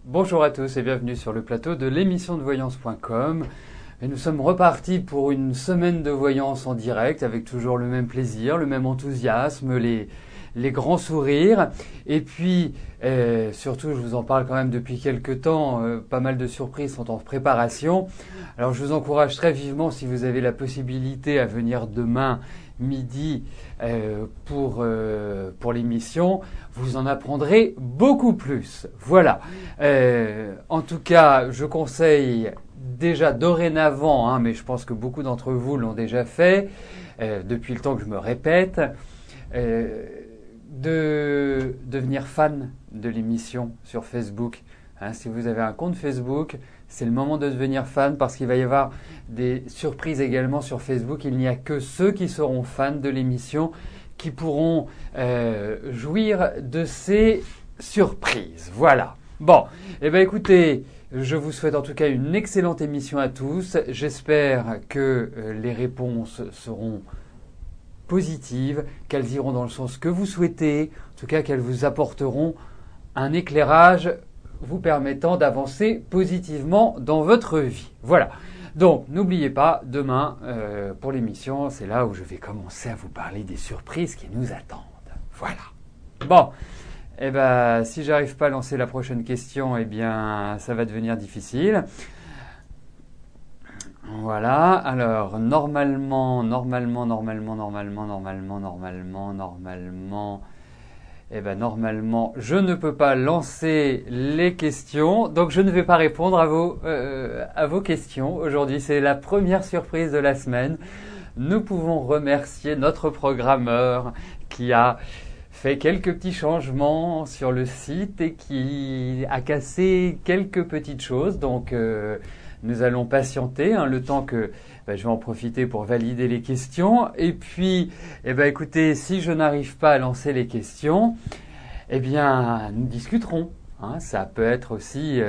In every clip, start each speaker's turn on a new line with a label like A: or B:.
A: Bonjour à tous et bienvenue sur le plateau de l'émission de voyance.com. Et nous sommes repartis pour une semaine de voyance en direct avec toujours le même plaisir, le même enthousiasme, les grands sourires. Et puis, surtout, je vous en parle quand même depuis quelques temps, pas mal de surprises sont en préparation. Alors, je vous encourage très vivement, si vous avez la possibilité, à venir demain midi pour l'émission. Vous en apprendrez beaucoup plus. Voilà. En tout cas, je conseille déjà dorénavant, mais je pense que beaucoup d'entre vous l'ont déjà fait, depuis le temps que je me répète, de devenir fan de l'émission sur Facebook. Si vous avez un compte Facebook, c'est le moment de devenir fan parce qu'il va y avoir des surprises également sur Facebook. Il n'y a que ceux qui seront fans de l'émission qui pourront jouir de ces surprises. Voilà. Bon, écoutez, je vous souhaite en tout cas une excellente émission à tous. J'espère que les réponses seront positives, qu'elles iront dans le sens que vous souhaitez, en tout cas qu'elles vous apporteront un éclairage vous permettant d'avancer positivement dans votre vie. Voilà. Donc, n'oubliez pas, demain, pour l'émission, c'est là où je vais commencer à vous parler des surprises qui nous attendent. Voilà. Bon. Si j'arrive pas à lancer la prochaine question, ça va devenir difficile. Voilà. Alors, normalement, je ne peux pas lancer les questions, donc je ne vais pas répondre à vos questions. Aujourd'hui, c'est la première surprise de la semaine. Nous pouvons remercier notre programmeur qui a fait quelques petits changements sur le site et qui a cassé quelques petites choses. Donc, nous allons patienter le temps que je vais en profiter pour valider les questions. Et puis, écoutez, si je n'arrive pas à lancer les questions, nous discuterons. Ça peut être aussi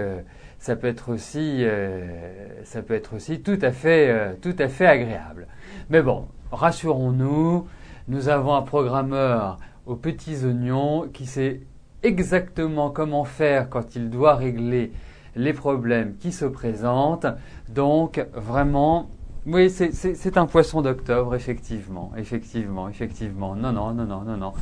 A: tout à fait agréable. Mais bon, rassurons-nous, nous avons un programmeur aux petits oignons qui sait exactement comment faire quand il doit régler les problèmes qui se présentent. Donc, vraiment, oui, c'est un poisson d'octobre, effectivement. Non.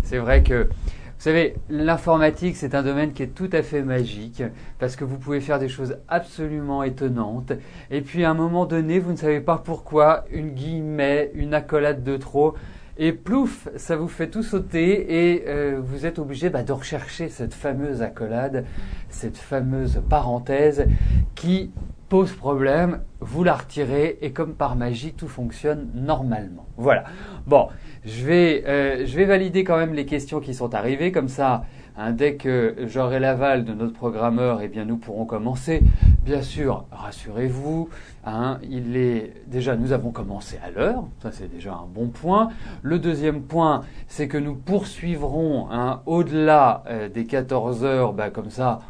A: C'est vrai que, vous savez, l'informatique, c'est un domaine qui est tout à fait magique parce que vous pouvez faire des choses absolument étonnantes. Et puis, à un moment donné, vous ne savez pas pourquoi, une accolade de trop, et plouf, ça vous fait tout sauter et vous êtes obligé de rechercher cette fameuse accolade, cette fameuse parenthèse qui pose problème, vous la retirez et comme par magie, tout fonctionne normalement. Voilà. Bon, je vais valider quand même les questions qui sont arrivées, comme ça, dès que j'aurai l'aval de notre programmeur, nous pourrons commencer. Bien sûr, rassurez-vous, nous avons commencé à l'heure, ça c'est déjà un bon point. Le deuxième point, c'est que nous poursuivrons au-delà des 14 heures, comme ça,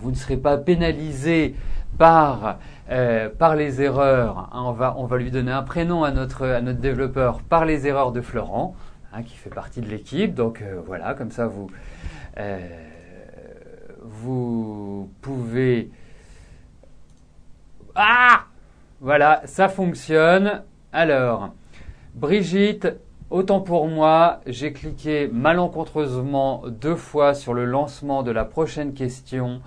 A: vous ne serez pas pénalisé par les erreurs. On va lui donner un prénom à notre développeur par les erreurs de Florent, qui fait partie de l'équipe. Donc voilà, comme ça vous pouvez... Voilà, ça fonctionne. Alors, Brigitte, autant pour moi, j'ai cliqué malencontreusement 2 fois sur le lancement de la prochaine question.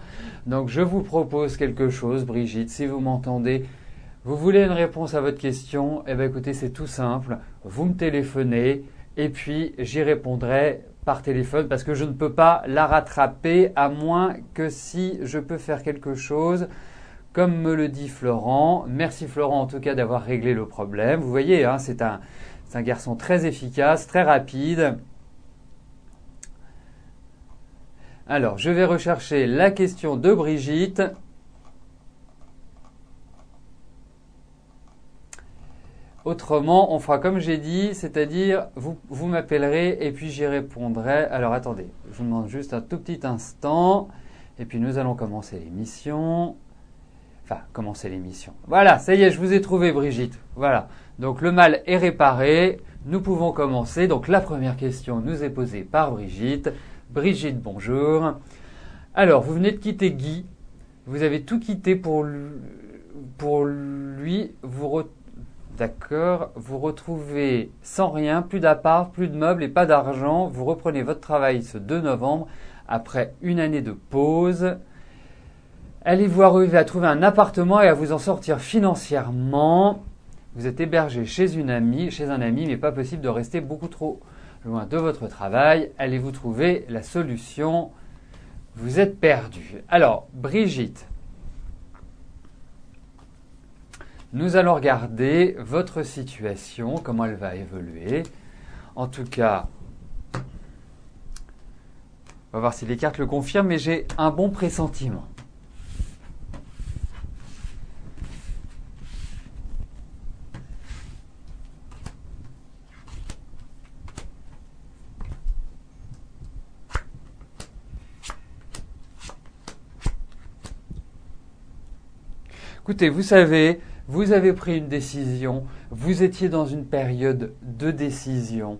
A: Donc, je vous propose quelque chose, Brigitte, si vous m'entendez. Vous voulez une réponse à votre question? Écoutez, c'est tout simple. Vous me téléphonez et puis j'y répondrai par téléphone parce que je ne peux pas la rattraper à moins que si je peux faire quelque chose. Comme me le dit Florent, merci Florent en tout cas d'avoir réglé le problème. Vous voyez, c'est un garçon très efficace, très rapide. Alors, je vais rechercher la question de Brigitte. Autrement, on fera comme j'ai dit, c'est-à-dire vous m'appellerez et puis j'y répondrai. Alors, attendez, je vous demande juste un tout petit instant et puis nous allons commencer l'émission. Voilà, ça y est, je vous ai trouvé Brigitte. Voilà, donc le mal est réparé, nous pouvons commencer. Donc la première question nous est posée par Brigitte. Brigitte, bonjour. Alors, vous venez de quitter Guy. Vous avez tout quitté pour lui. D'accord. Vous retrouvez sans rien, plus d'appart, plus de meubles et pas d'argent. Vous reprenez votre travail ce 2 novembre après une année de pause. Allez-vous arriver à trouver un appartement et à vous en sortir financièrement? Vous êtes hébergé chez un ami, mais pas possible de rester beaucoup trop loin de votre travail. Allez-vous trouver la solution? Vous êtes perdu. Alors, Brigitte, nous allons regarder votre situation, comment elle va évoluer. En tout cas, on va voir si les cartes le confirment, mais j'ai un bon pressentiment. Écoutez, vous savez, vous avez pris une décision, vous étiez dans une période de décision.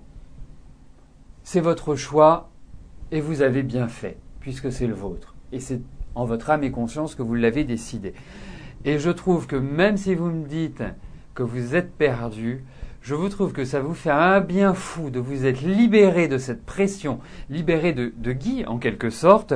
A: C'est votre choix et vous avez bien fait, puisque c'est le vôtre. Et c'est en votre âme et conscience que vous l'avez décidé. Et je trouve que même si vous me dites que vous êtes perdu, je vous trouve que ça vous fait un bien fou de vous être libéré de cette pression, libéré de Guy en quelque sorte.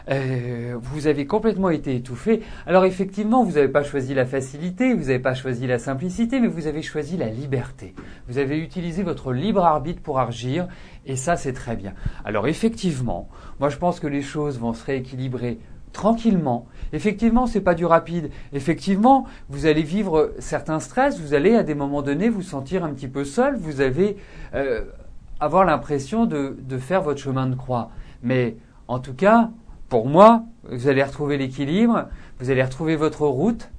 A: Vous avez complètement été étouffé. Alors effectivement, vous n'avez pas choisi la facilité, vous n'avez pas choisi la simplicité, mais vous avez choisi la liberté. Vous avez utilisé votre libre arbitre pour agir, et ça c'est très bien. Alors effectivement, moi je pense que les choses vont se rééquilibrer tranquillement. Effectivement, c'est pas du rapide. Effectivement, vous allez vivre certains stress, vous allez à des moments donnés vous sentir un petit peu seul, vous allez avoir l'impression de faire votre chemin de croix. Mais en tout cas, pour moi, vous allez retrouver l'équilibre, vous allez retrouver votre route,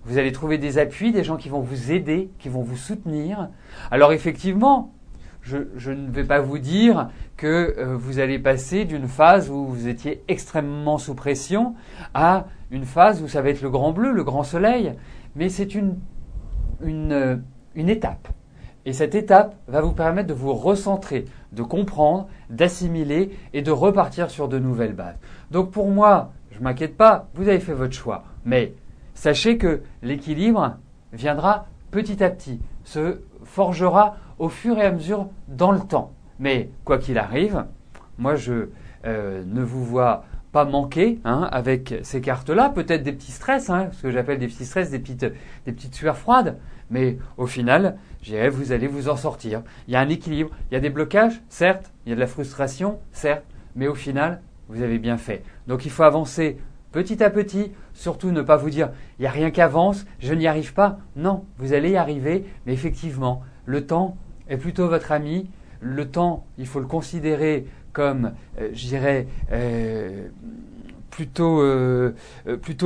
A: vous allez trouver des appuis, des gens qui vont vous aider, qui vont vous soutenir. Alors effectivement, je ne vais pas vous dire que vous allez passer d'une phase où vous étiez extrêmement sous pression à une phase où ça va être le grand bleu, le grand soleil, mais c'est une étape. Et cette étape va vous permettre de vous recentrer, de comprendre, d'assimiler et de repartir sur de nouvelles bases. Donc pour moi, je ne m'inquiète pas, vous avez fait votre choix. Mais sachez que l'équilibre viendra petit à petit, se forgera au fur et à mesure dans le temps. Mais quoi qu'il arrive, moi je ne vous vois pas manquer avec ces cartes-là, peut-être des petits stress, ce que j'appelle des petits stress, des petites sueurs froides, mais au final, je dirais, vous allez vous en sortir. Il y a un équilibre, il y a des blocages, certes, il y a de la frustration, certes, mais au final, vous avez bien fait. Donc il faut avancer petit à petit, surtout ne pas vous dire il n'y a rien qui avance, je n'y arrive pas. Non, vous allez y arriver, mais effectivement, le temps est plutôt votre ami. Le temps, il faut le considérer comme, je dirais, plutôt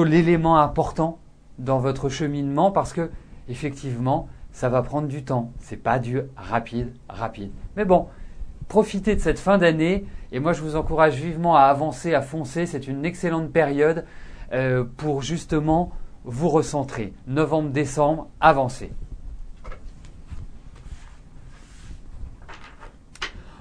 A: l'élément important dans votre cheminement parce que, effectivement, ça va prendre du temps. C'est pas du rapide. Mais bon, profitez de cette fin d'année et moi je vous encourage vivement à avancer, à foncer. C'est une excellente période pour justement vous recentrer. Novembre, décembre, avancez.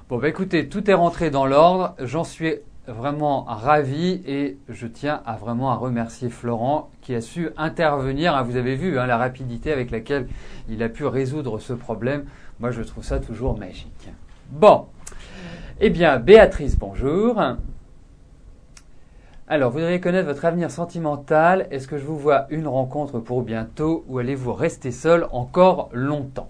A: Bon, bah écoutez, tout est rentré dans l'ordre. J'en suis vraiment ravi et je tiens à remercier Florent qui a su intervenir. Vous avez vu la rapidité avec laquelle il a pu résoudre ce problème. Moi, je trouve ça toujours magique. Bon, eh bien, Béatrice, bonjour. Alors, vous devriez connaître votre avenir sentimental. Est-ce que je vous vois une rencontre pour bientôt ou allez-vous rester seul encore longtemps ?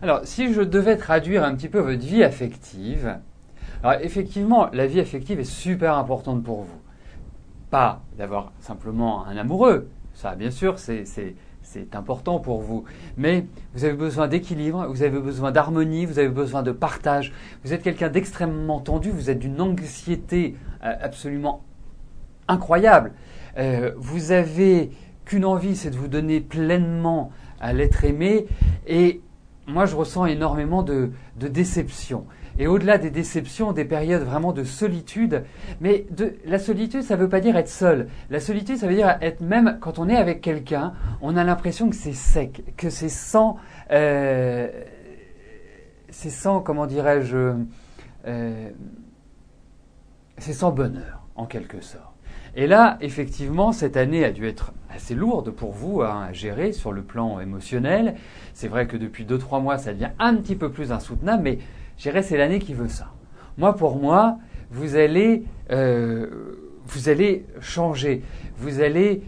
A: Alors, si je devais traduire un petit peu votre vie affective, alors effectivement, la vie affective est super importante pour vous. Pas d'avoir simplement un amoureux, ça bien sûr, c'est c'est important pour vous. Mais vous avez besoin d'équilibre, vous avez besoin d'harmonie, vous avez besoin de partage. Vous êtes quelqu'un d'extrêmement tendu, vous êtes d'une anxiété absolument incroyable. Vous avez qu'une envie, c'est de vous donner pleinement à l'être aimé. Et moi, je ressens énormément de déception. Et au-delà des déceptions, des périodes vraiment de solitude. Mais la solitude, ça ne veut pas dire être seul. La solitude, ça veut dire être même quand on est avec quelqu'un, on a l'impression que c'est sec, que c'est sans, comment dirais-je, c'est sans bonheur, en quelque sorte. Et là, effectivement, cette année a dû être assez lourde pour vous à gérer sur le plan émotionnel. C'est vrai que depuis 2-3 mois, ça devient un petit peu plus insoutenable, mais je dirais c'est l'année qui veut ça. Pour moi, vous allez changer. Vous allez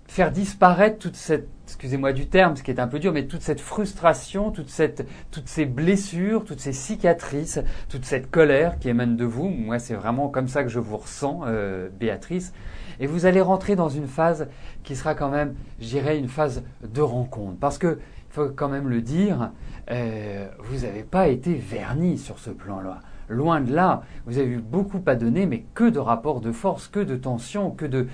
A: faire disparaître toute cette, excusez-moi du terme, ce qui est un peu dur, mais toute cette frustration, toutes ces blessures, toutes ces cicatrices, toute cette colère qui émane de vous. Moi, c'est vraiment comme ça que je vous ressens, Béatrice. Et vous allez rentrer dans une phase qui sera quand même, je dirais, une phase de rencontre. Parce que, il faut quand même le dire, vous n'avez pas été verni sur ce plan-là. Loin de là, vous avez eu beaucoup à donner, mais que de rapports de force, que de tension, que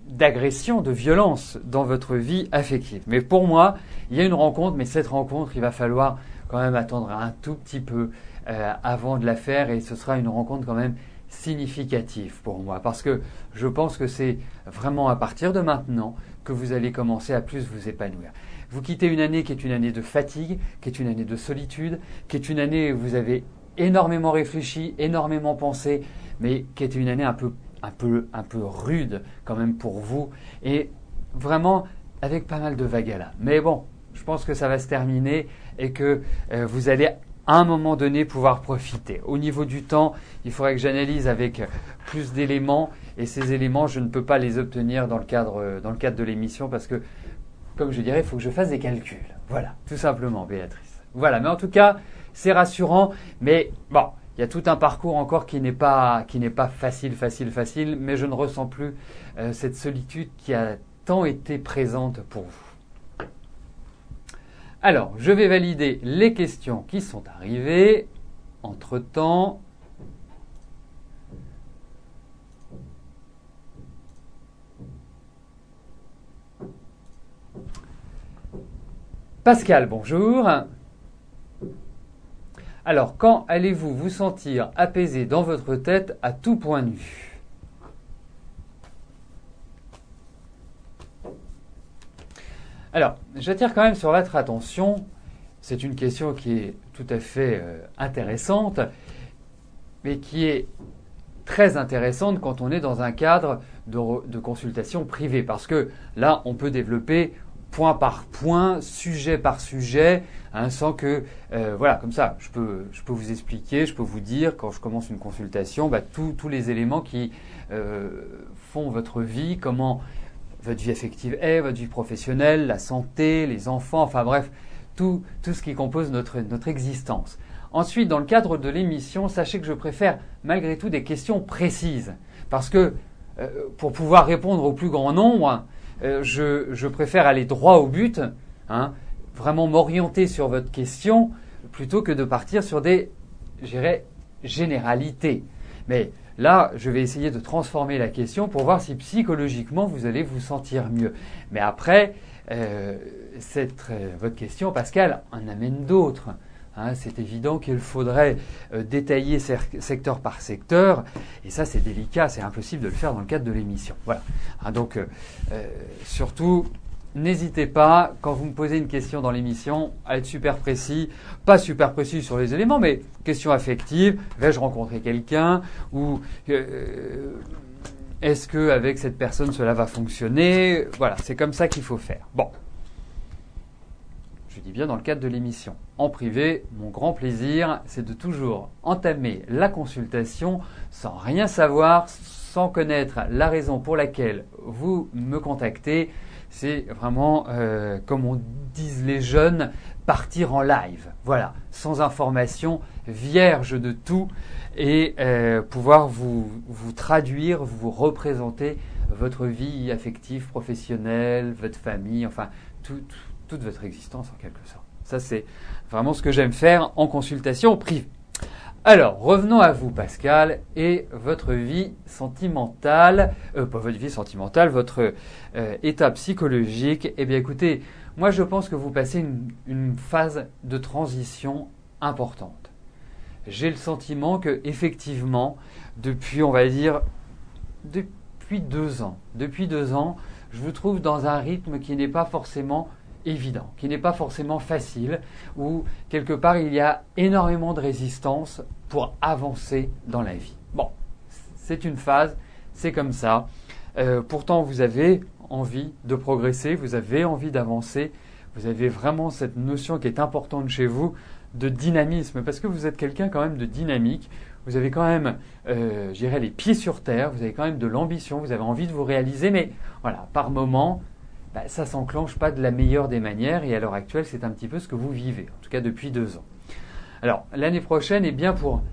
A: d'agression, de violence dans votre vie affective. Mais pour moi, il y a une rencontre, mais cette rencontre, il va falloir quand même attendre un tout petit peu avant de la faire, et ce sera une rencontre quand même significative pour moi, parce que je pense que c'est vraiment à partir de maintenant que vous allez commencer à plus vous épanouir. Vous quittez une année qui est une année de fatigue, qui est une année de solitude, qui est une année où vous avez énormément réfléchi, énormément pensé, mais qui est une année un peu rude quand même pour vous, et vraiment avec pas mal de vagues à l'âme. Mais bon, je pense que ça va se terminer et que vous allez à un moment donné pouvoir profiter. Au niveau du temps, il faudrait que j'analyse avec plus d'éléments, et ces éléments, je ne peux pas les obtenir dans le cadre de l'émission, parce que, comme je dirais, il faut que je fasse des calculs. Voilà, tout simplement, Béatrice. Voilà, mais en tout cas, c'est rassurant, mais bon, il y a tout un parcours encore qui n'est pas facile, mais je ne ressens plus cette solitude qui a tant été présente pour vous. Alors, je vais valider les questions qui sont arrivées. Entre-temps, Pascal, bonjour. Alors, quand allez-vous vous sentir apaisé dans votre tête à tout point de vue ? Alors, j'attire quand même sur votre attention, c'est une question qui est tout à fait intéressante, mais qui est très intéressante quand on est dans un cadre de consultation privée, parce que là, on peut développer point par point, sujet par sujet, sans que, voilà, comme ça, je peux vous expliquer, je peux vous dire, quand je commence une consultation, tous les éléments qui font votre vie, comment votre vie affective est, votre vie professionnelle, la santé, les enfants, enfin bref, tout ce qui compose notre existence. Ensuite, dans le cadre de l'émission, sachez que je préfère malgré tout des questions précises, parce que pour pouvoir répondre au plus grand nombre, je préfère aller droit au but, vraiment m'orienter sur votre question, plutôt que de partir sur des, je dirais, généralités. Mais là, je vais essayer de transformer la question pour voir si psychologiquement vous allez vous sentir mieux. Mais après, votre question, Pascal, en amène d'autres. C'est évident qu'il faudrait détailler secteur par secteur, et ça c'est délicat, c'est impossible de le faire dans le cadre de l'émission. Voilà. Donc surtout, n'hésitez pas, quand vous me posez une question dans l'émission, à être super précis, pas super précis sur les éléments, mais question affective, vais-je rencontrer quelqu'un, ou est-ce qu'avec cette personne cela va fonctionner? Voilà, c'est comme ça qu'il faut faire. Bon. Je dis bien dans le cadre de l'émission. En privé, mon grand plaisir, c'est de toujours entamer la consultation sans rien savoir, sans connaître la raison pour laquelle vous me contactez. C'est vraiment, comme on disent les jeunes, partir en live. Voilà, sans information, vierge de tout, et pouvoir vous traduire, vous représenter votre vie affective, professionnelle, votre famille, enfin toute votre existence en quelque sorte. Ça, c'est vraiment ce que j'aime faire en consultation privée. Alors, revenons à vous, Pascal, et votre vie sentimentale, pas votre vie sentimentale, votre état psychologique. Eh bien, écoutez, moi, je pense que vous passez une phase de transition importante. J'ai le sentiment que, effectivement, depuis, on va dire, depuis 2 ans, je vous trouve dans un rythme qui n'est pas forcément évident, qui n'est pas forcément facile, où quelque part il y a énormément de résistance pour avancer dans la vie. Bon, c'est une phase, c'est comme ça. Pourtant, vous avez envie de progresser, vous avez envie d'avancer, vous avez vraiment cette notion qui est importante chez vous de dynamisme, parce que vous êtes quelqu'un quand même de dynamique. Vous avez quand même, je dirais, les pieds sur terre, vous avez quand même de l'ambition, vous avez envie de vous réaliser, mais voilà, par moment, ça ne s'enclenche pas de la meilleure des manières, et à l'heure actuelle, c'est un petit peu ce que vous vivez, en tout cas depuis 2 ans. Alors, l'année prochaine est bien pour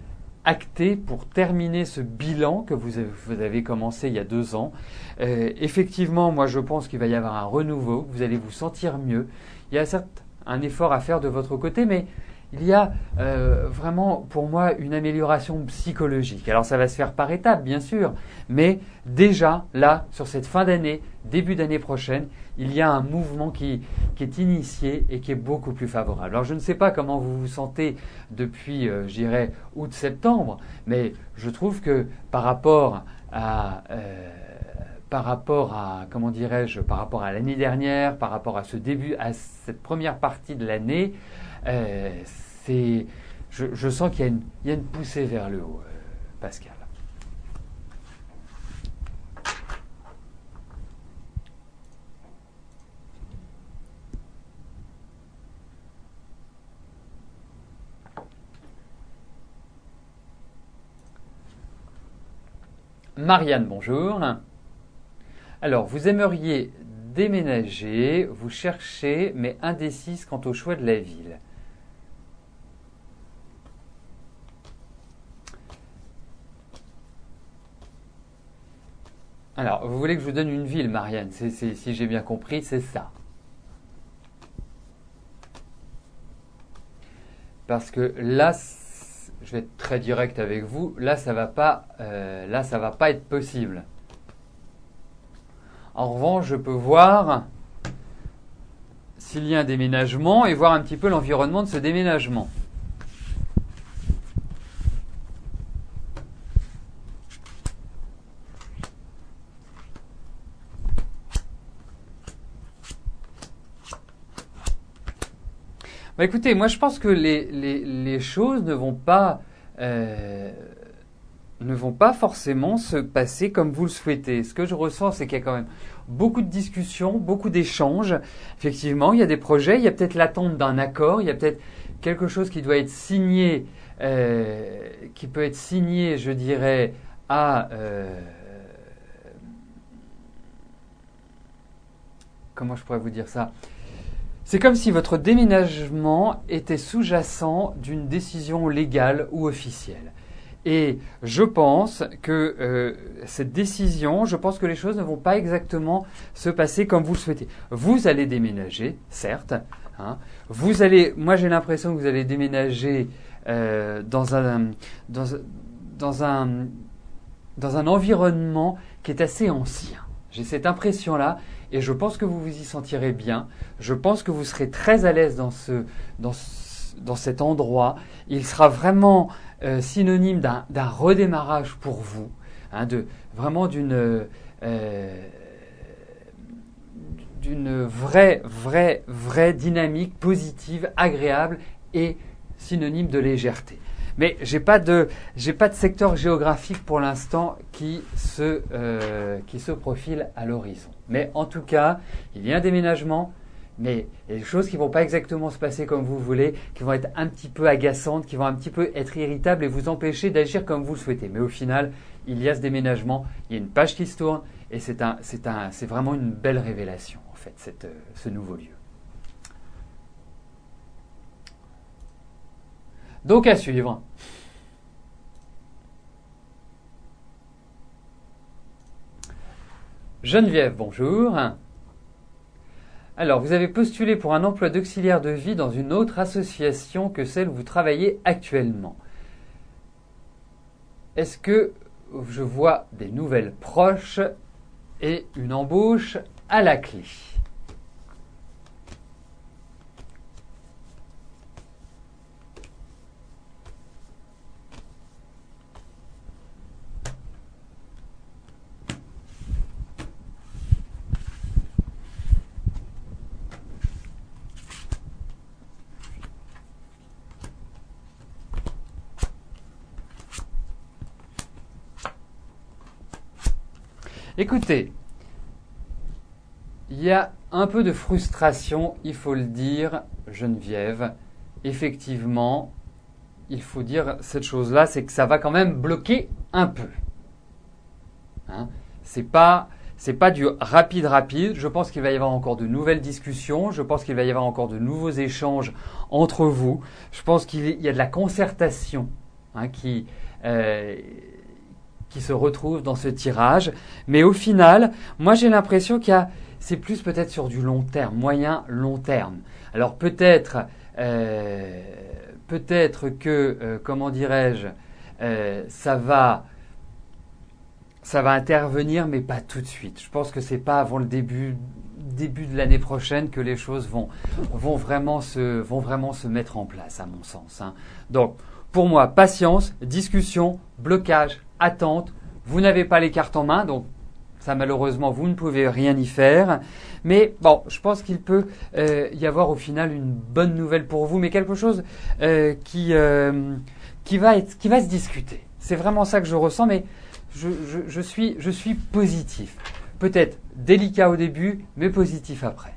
A: acter, pour terminer ce bilan que vous avez commencé il y a 2 ans. Effectivement, moi je pense qu'il va y avoir un renouveau, que vous allez vous sentir mieux. Il y a certes un effort à faire de votre côté, mais il y a vraiment pour moi une amélioration psychologique. Alors ça va se faire par étapes bien sûr, mais déjà là, sur cette fin d'année, début d'année prochaine, il y a un mouvement qui est initié et qui est beaucoup plus favorable. Alors je ne sais pas comment vous vous sentez depuis, je dirais, août-septembre, mais je trouve que par rapport à comment dirais-je, par rapport à l'année dernière, par rapport à ce début, à cette première partie de l'année, je sens qu'il y a une poussée vers le haut, Pascal. Marianne, bonjour. Alors, vous aimeriez déménager, vous cherchez, mais indécise quant au choix de la ville. Alors, vous voulez que je vous donne une ville, Marianne, si j'ai bien compris, c'est ça. Parce que là, je vais être très direct avec vous, là ça va pas être possible. En revanche, je peux voir s'il y a un déménagement et voir un petit peu l'environnement de ce déménagement. Écoutez, moi je pense que les choses ne vont pas forcément se passer comme vous le souhaitez. Ce que je ressens, c'est qu'il y a quand même beaucoup de discussions, beaucoup d'échanges. Effectivement, il y a des projets, il y a peut-être l'attente d'un accord, il y a peut-être quelque chose qui doit être signé, qui peut être signé, je dirais, à... comment je pourrais vous dire ça ? C'est comme si votre déménagement était sous-jacent d'une décision légale ou officielle. Et je pense que cette décision, je pense que les choses ne vont pas exactement se passer comme vous le souhaitez. Vous allez déménager, certes. Moi, j'ai l'impression que vous allez déménager dans un environnement qui est assez ancien. J'ai cette impression-là et je pense que vous vous y sentirez bien. Je pense que vous serez très à l'aise dans cet endroit. Il sera vraiment synonyme d'un redémarrage pour vous, vraiment d'une vraie dynamique positive, agréable et synonyme de légèreté. Mais j'ai pas de secteur géographique pour l'instant qui se profile à l'horizon. Mais en tout cas, il y a un déménagement, mais il y a des choses qui vont pas exactement se passer comme vous voulez, qui vont être un petit peu agaçantes, qui vont un petit peu être irritables et vous empêcher d'agir comme vous le souhaitez. Mais au final, il y a ce déménagement, il y a une page qui se tourne et c'est vraiment une belle révélation en fait, ce nouveau lieu. Donc à suivre. Geneviève, bonjour. Alors, vous avez postulé pour un emploi d'auxiliaire de vie dans une autre association que celle où vous travaillez actuellement. Est-ce que je vois des nouvelles proches et une embauche à la clé? Écoutez, il y a un peu de frustration, il faut le dire, Geneviève. Effectivement, il faut dire cette chose-là, c'est que ça va quand même bloquer un peu. Hein, c'est pas du rapide. Je pense qu'il va y avoir encore de nouvelles discussions. Je pense qu'il va y avoir encore de nouveaux échanges entre vous. Je pense qu'il y a de la concertation qui se retrouve dans ce tirage. Mais au final, moi j'ai l'impression c'est plus peut-être sur du long terme, moyen long terme. Alors peut-être que, comment dirais-je, ça va intervenir, mais pas tout de suite. Je pense que c'est pas avant le début de l'année prochaine que les choses vont vraiment se mettre en place, à mon sens. Donc, pour moi, patience, discussion, blocage, attente. Vous n'avez pas les cartes en main, donc ça malheureusement vous ne pouvez rien y faire. Mais bon, je pense qu'il peut y avoir au final une bonne nouvelle pour vous, mais quelque chose qui va se discuter. C'est vraiment ça que je ressens, mais je suis positif. Peut-être délicat au début, mais positif après.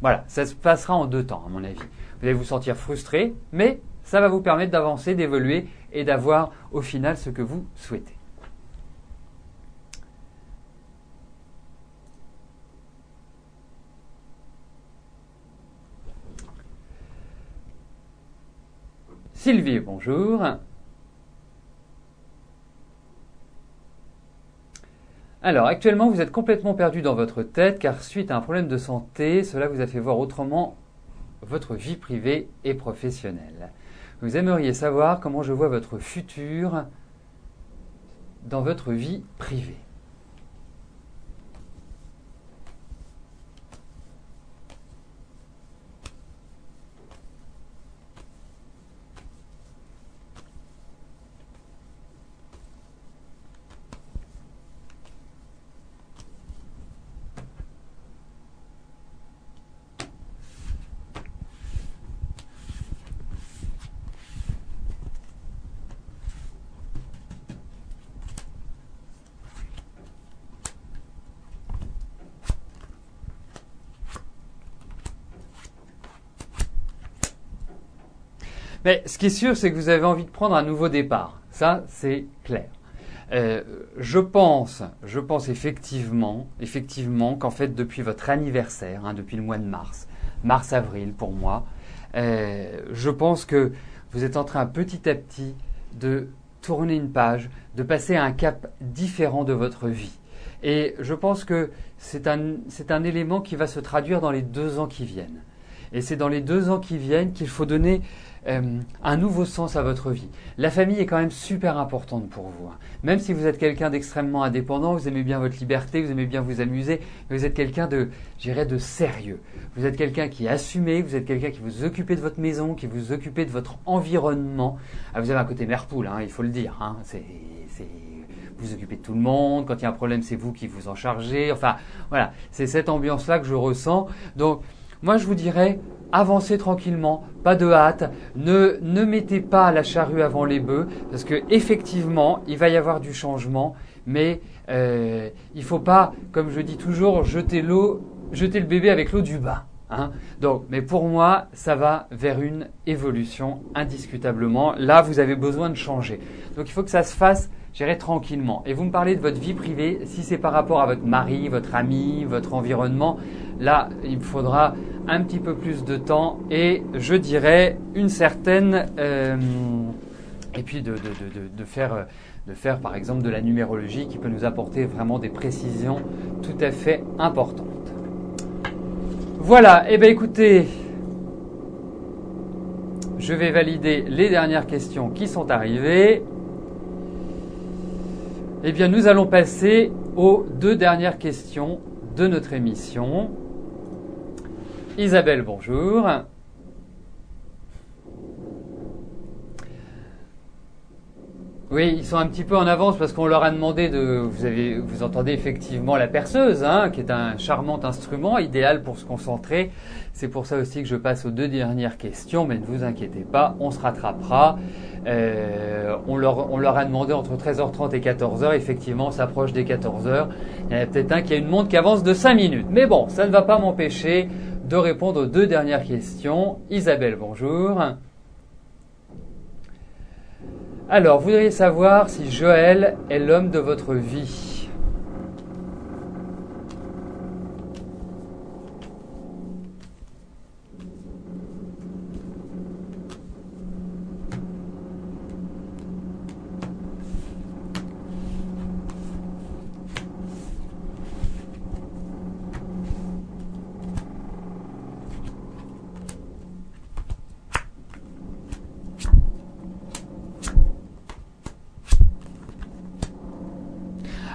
A: Voilà, ça se passera en 2 temps à mon avis. Vous allez vous sentir frustré, mais ça va vous permettre d'avancer, d'évoluer et d'avoir au final ce que vous souhaitez. Sylvie, bonjour. Alors, actuellement, vous êtes complètement perdu dans votre tête car suite à un problème de santé, cela vous a fait voir autrement votre vie privée et professionnelle. Vous aimeriez savoir comment je vois votre futur dans votre vie privée. Mais ce qui est sûr, c'est que vous avez envie de prendre un nouveau départ. Ça, c'est clair. Je pense effectivement qu'en fait, depuis votre anniversaire, depuis le mois de mars-avril pour moi, je pense que vous êtes en train petit à petit de tourner une page, de passer à un cap différent de votre vie. Et je pense que c'est un élément qui va se traduire dans les 2 ans qui viennent. Et c'est dans les 2 ans qui viennent qu'il faut donner un nouveau sens à votre vie. La famille est quand même super importante pour vous. Même si vous êtes quelqu'un d'extrêmement indépendant, vous aimez bien votre liberté, vous aimez bien vous amuser, mais vous êtes quelqu'un de sérieux. Vous êtes quelqu'un qui est assumé, vous êtes quelqu'un qui vous occupez de votre maison, qui vous occupez de votre environnement. Vous avez un côté mère poule, il faut le dire. Vous vous occupez de tout le monde, quand il y a un problème, c'est vous qui vous en chargez. Enfin, voilà, c'est cette ambiance-là que je ressens. Donc, moi, je vous dirais, avancez tranquillement, pas de hâte, ne mettez pas la charrue avant les bœufs, parce que effectivement, il va y avoir du changement, mais il ne faut pas, comme je dis toujours, jeter le bébé avec l'eau du bain. Donc, mais pour moi, ça va vers une évolution indiscutablement. Là, vous avez besoin de changer. Donc, il faut que ça se fasse, je dirais, tranquillement. Et vous me parlez de votre vie privée. Si c'est par rapport à votre mari, votre ami, votre environnement, là, il me faudra un petit peu plus de temps et je dirais une certaine Et puis de faire par exemple de la numérologie qui peut nous apporter vraiment des précisions tout à fait importantes. Voilà, et bien écoutez, je vais valider les dernières questions qui sont arrivées. Eh bien, nous allons passer aux 2 dernières questions de notre émission. Isabelle, bonjour. Oui, ils sont un petit peu en avance parce qu'on leur a demandé de... Vous entendez effectivement la perceuse, hein, qui est un charmant instrument, idéal pour se concentrer. C'est pour ça aussi que je passe aux 2 dernières questions, mais ne vous inquiétez pas, on se rattrapera. On leur a demandé entre 13h30 et 14h, effectivement, on s'approche des 14h. Il y en a peut-être un qui a une montre qui avance de 5 minutes. Mais bon, ça ne va pas m'empêcher de répondre aux 2 dernières questions. Isabelle, bonjour. Alors, vous voudriez savoir si Joël est l'homme de votre vie.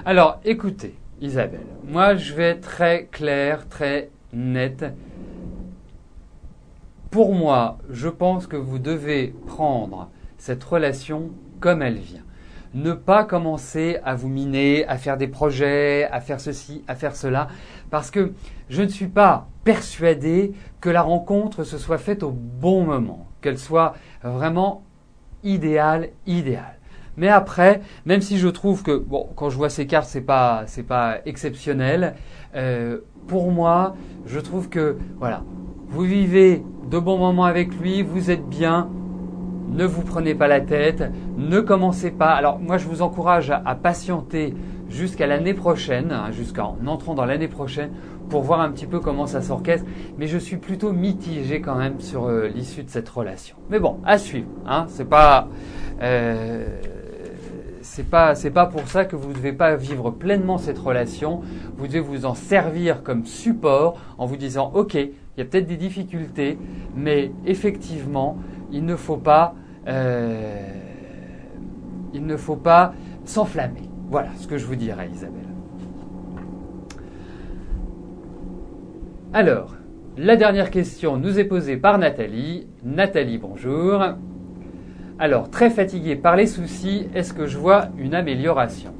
A: Alors, écoutez, Isabelle, moi je vais être très clair, très net. Pour moi, je pense que vous devez prendre cette relation comme elle vient. Ne pas commencer à vous miner, à faire des projets, à faire ceci, à faire cela, parce que je ne suis pas persuadé que la rencontre se soit faite au bon moment, qu'elle soit vraiment idéale. Mais après, même si je trouve que, bon, quand je vois ces cartes, c'est pas exceptionnel, pour moi, je trouve que, voilà, vous vivez de bons moments avec lui, vous êtes bien, ne vous prenez pas la tête, ne commencez pas. Alors, moi, je vous encourage à patienter jusqu'à l'année prochaine, hein, jusqu'en entrant dans l'année prochaine, pour voir un petit peu comment ça s'orchestre. Mais je suis plutôt mitigé quand même sur l'issue de cette relation. Mais bon, à suivre, hein, c'est pas pour ça que vous ne devez pas vivre pleinement cette relation. Vous devez vous en servir comme support en vous disant « Ok, il y a peut-être des difficultés, mais effectivement, il ne faut pas s'enflammer. » Voilà ce que je vous dirais, Isabelle. Alors, la dernière question nous est posée par Nathalie. Nathalie, bonjour. Alors, très fatigué par les soucis, est-ce que je vois une amélioration ?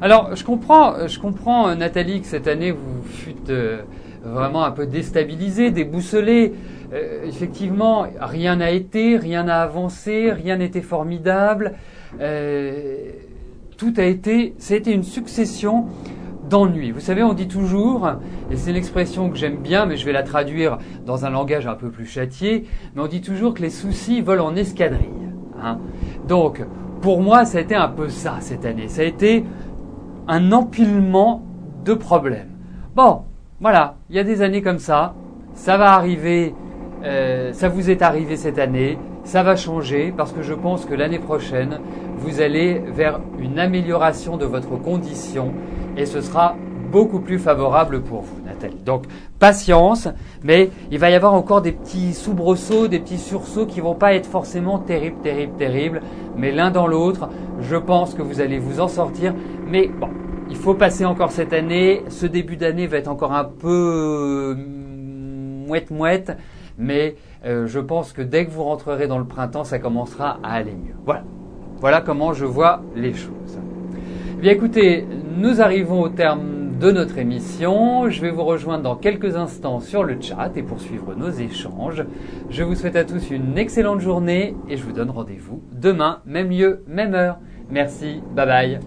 A: Alors, je comprends Nathalie, que cette année vous fûtes vraiment un peu déstabilisée, déboussolée. Effectivement, rien n'a été, rien n'a avancé, rien n'était formidable. Ça a été une succession d'ennuis. Vous savez, on dit toujours, et c'est une expression que j'aime bien, mais je vais la traduire dans un langage un peu plus châtié, mais on dit toujours que les soucis volent en escadrille. Hein. Donc, pour moi, ça a été un peu ça cette année. Ça a été un empilement de problèmes. Bon, voilà, il y a des années comme ça va arriver, ça vous est arrivé cette année, ça va changer parce que je pense que l'année prochaine, vous allez vers une amélioration de votre condition et ce sera beaucoup plus favorable pour vous, Nathalie. Donc, patience, mais il va y avoir encore des petits soubresauts, des petits sursauts qui vont pas être forcément terribles, mais l'un dans l'autre, je pense que vous allez vous en sortir. Mais bon, il faut passer encore cette année. Ce début d'année va être encore un peu mouette, mais je pense que dès que vous rentrerez dans le printemps, ça commencera à aller mieux. Voilà comment je vois les choses. Eh bien écoutez, nous arrivons au terme de notre émission. Je vais vous rejoindre dans quelques instants sur le chat et poursuivre nos échanges. Je vous souhaite à tous une excellente journée et je vous donne rendez-vous demain, même lieu, même heure. Merci, bye bye.